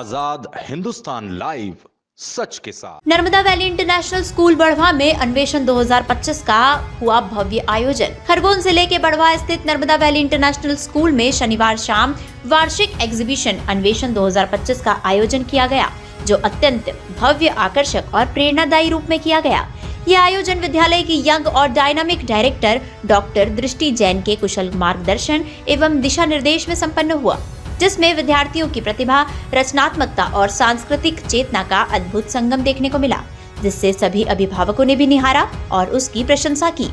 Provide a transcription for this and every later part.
आजाद Hindustan live, सच के साथ। Narmada valley international school बढ़वा में अन्वेषण 2025 का हुआ भव्य आयोजन। खरगोन जिले के बढ़वा स्थित नर्मदा वैली इंटरनेशनल स्कूल में शनिवार शाम वार्षिक एग्जीबिशन अन्वेषण 2025 का आयोजन किया गया, जो अत्यंत भव्य, आकर्षक और प्रेरणादायी रूप में किया गया। यह आयोजन विद्यालय की यंग और डायनामिक डायरेक्टर डॉक्टर दृष्टि जैन के कुशल मार्गदर्शन एवं दिशा निर्देश में संपन्न हुआ, जिसमें विद्यार्थियों की प्रतिभा, रचनात्मकता और सांस्कृतिक चेतना का अद्भुत संगम देखने को मिला, जिससे सभी अभिभावकों ने भी निहारा और उसकी प्रशंसा की।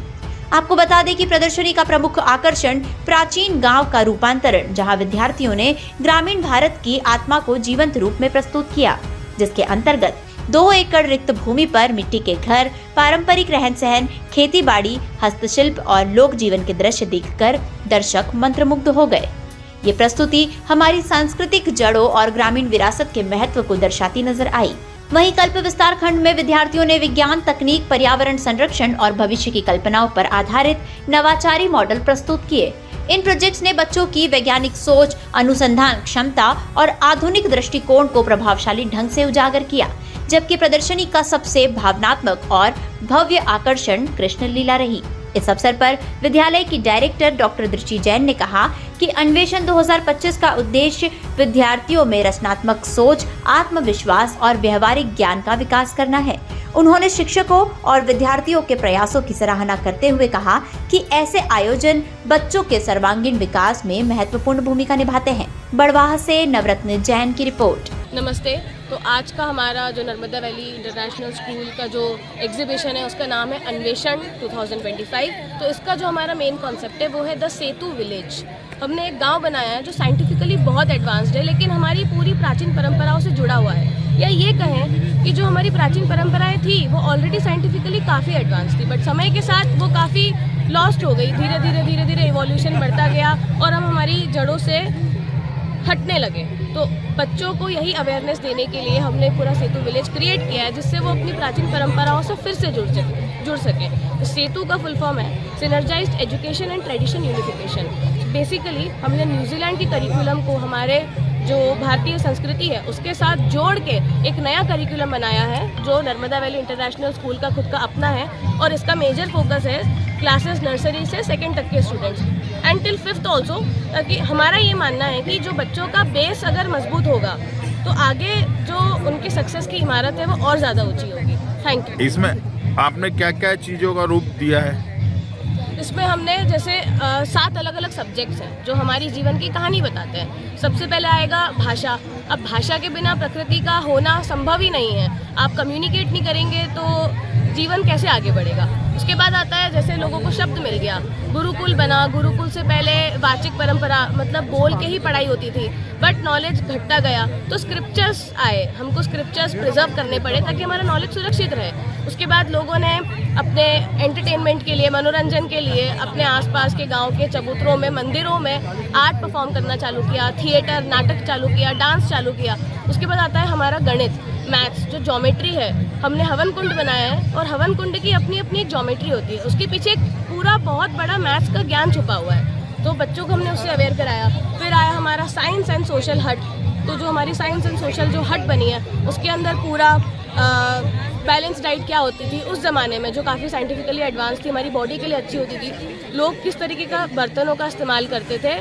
आपको बता दें कि प्रदर्शनी का प्रमुख आकर्षण प्राचीन गांव का रूपांतरण, जहां विद्यार्थियों ने ग्रामीण भारत की आत्मा को जीवंत रूप में प्रस्तुत किया, जिसके अंतर्गत 2 एकड़ रिक्त भूमि पर मिट्टी के घर, पारंपरिक रहन सहन, खेती बाड़ी, हस्तशिल्प और लोक जीवन के दृश्य देखकर दर्शक मंत्रमुग्ध हो गए। ये प्रस्तुति हमारी सांस्कृतिक जड़ों और ग्रामीण विरासत के महत्व को दर्शाती नजर आई। वहीं कल्प विस्तार खंड में विद्यार्थियों ने विज्ञान, तकनीक, पर्यावरण संरक्षण और भविष्य की कल्पनाओं पर आधारित नवाचारी मॉडल प्रस्तुत किए। इन प्रोजेक्ट्स ने बच्चों की वैज्ञानिक सोच, अनुसंधान क्षमता और आधुनिक दृष्टिकोण को प्रभावशाली ढंग से उजागर किया, जबकि प्रदर्शनी का सबसे भावनात्मक और भव्य आकर्षण कृष्ण लीला रही। इस अवसर पर विद्यालय की डायरेक्टर डॉक्टर दृष्टि जैन ने कहा कि अन्वेषण 2025 का उद्देश्य विद्यार्थियों में रचनात्मक सोच, आत्मविश्वास और व्यवहारिक ज्ञान का विकास करना है। उन्होंने शिक्षकों और विद्यार्थियों के प्रयासों की सराहना करते हुए कहा कि ऐसे आयोजन बच्चों के सर्वांगीण विकास में महत्वपूर्ण भूमिका निभाते हैं। बढ़वाह से नवरत्न जैन की रिपोर्ट। नमस्ते। तो आज का हमारा जो नर्मदा वैली इंटरनेशनल स्कूल का जो एग्जीबिशन है, उसका नाम है अन्वेषण 2025। तो इसका जो हमारा मेन कॉन्सेप्ट है वो है द सेतु विलेज। हमने एक गांव बनाया है जो साइंटिफिकली बहुत एडवांस्ड है, लेकिन हमारी पूरी प्राचीन परंपराओं से जुड़ा हुआ है। या ये कहें कि जो हमारी प्राचीन परंपराएं थी वो ऑलरेडी साइंटिफिकली काफ़ी एडवांस थी, बट समय के साथ वो काफ़ी लॉस्ट हो गई। धीरे धीरे इवोल्यूशन बढ़ता गया और हम हमारी जड़ों से हटने लगे। तो बच्चों को यही अवेयरनेस देने के लिए हमने पूरा सेतु विलेज क्रिएट किया है, जिससे वो अपनी प्राचीन परंपराओं से फिर से जुड़ सके। सेतु का फुल फॉर्म है synergized education and tradition unification. Basically हमने न्यूजीलैंड की करिकुलम को हमारे जो भारतीय संस्कृति है उसके साथ जोड़ के एक नया करिकुलम बनाया है, जो नर्मदा वैली इंटरनेशनल स्कूल का खुद का अपना है। और इसका मेजर फोकस है क्लासेस नर्सरी से 2nd तक के students and till 5th also, ताकि हमारा ये मानना है कि जो बच्चों का बेस अगर मजबूत होगा तो आगे जो उनकी सक्सेस की इमारत है वो और ज़्यादा ऊंची होगी। Thank you. इसमें आपने क्या क्या चीज़ों का रूप दिया है? इसमें हमने जैसे 7 अलग अलग सब्जेक्ट्स हैं जो हमारी जीवन की कहानी बताते हैं। सबसे पहले आएगा भाषा। अब भाषा के बिना प्रकृति का होना संभव ही नहीं है। आप कम्युनिकेट नहीं करेंगे तो जीवन कैसे आगे बढ़ेगा। उसके बाद आता है जैसे लोगों को शब्द मिल गया, गुरुकुल बना। गुरुकुल से पहले वाचिक परंपरा मतलब बोल के ही पढ़ाई होती थी, बट नॉलेज घटता गया तो स्क्रिप्चर्स आए। हमको स्क्रिप्चर्स प्रिजर्व करने पड़े ताकि हमारा नॉलेज सुरक्षित रहे। उसके बाद लोगों ने अपने एंटरटेनमेंट के लिए, मनोरंजन के लिए अपने आसपास के गांव के चबूतरों में, मंदिरों में आर्ट परफॉर्म करना चालू किया, थिएटर, नाटक चालू किया, डांस चालू किया। उसके बाद आता है हमारा गणित, मैथ्स, जो ज्योमेट्री है। हमने हवन कुंड बनाया है और हवन कुंड की अपनी अपनी एक ज्योमेट्री होती है, उसके पीछे एक पूरा बहुत बड़ा मैथ्स का ज्ञान छुपा हुआ है। तो बच्चों को हमने उससे अवेयर कराया। फिर आया हमारा साइंस एंड सोशल हट। तो जो हमारी साइंस एंड सोशल जो हट बनी है उसके अंदर पूरा बैलेंस डाइट क्या होती थी उस ज़माने में, जो काफ़ी साइंटिफिकली एडवांस थी, हमारी बॉडी के लिए अच्छी होती थी। लोग किस तरीके का बर्तनों का इस्तेमाल करते थे